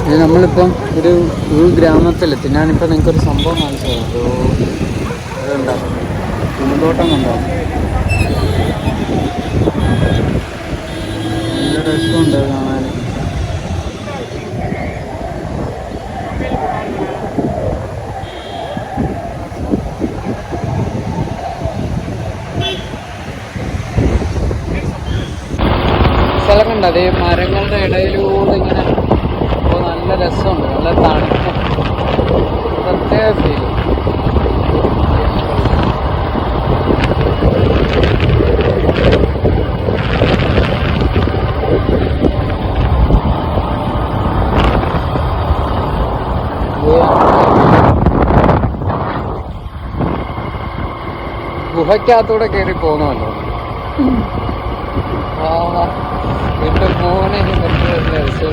ഇത് നമ്മളിപ്പം ഒരു ഗ്രാമത്തിലെത്തി. ഞാനിപ്പോൾ നിങ്ങൾക്കൊരു സംഭവം കാണിച്ചു തരാം. അതുണ്ടോ പൂന്തോട്ടം കണ്ടോ? നല്ല രസമുണ്ട് കാണാൻ. സ്ഥലം കണ്ടോ? അതേ മരങ്ങളുടെ ഇടയിലൂടെ ഇങ്ങനെ അപ്പോൾ നല്ല രസമുണ്ട്. നല്ല തണുപ്പും പ്രത്യേക ഫീൽ. ഗുഹയ്ക്കകത്തൂടെ കയറി പോകണമല്ലോ. എന്റെ മോനെ പറ്റിയ രസം.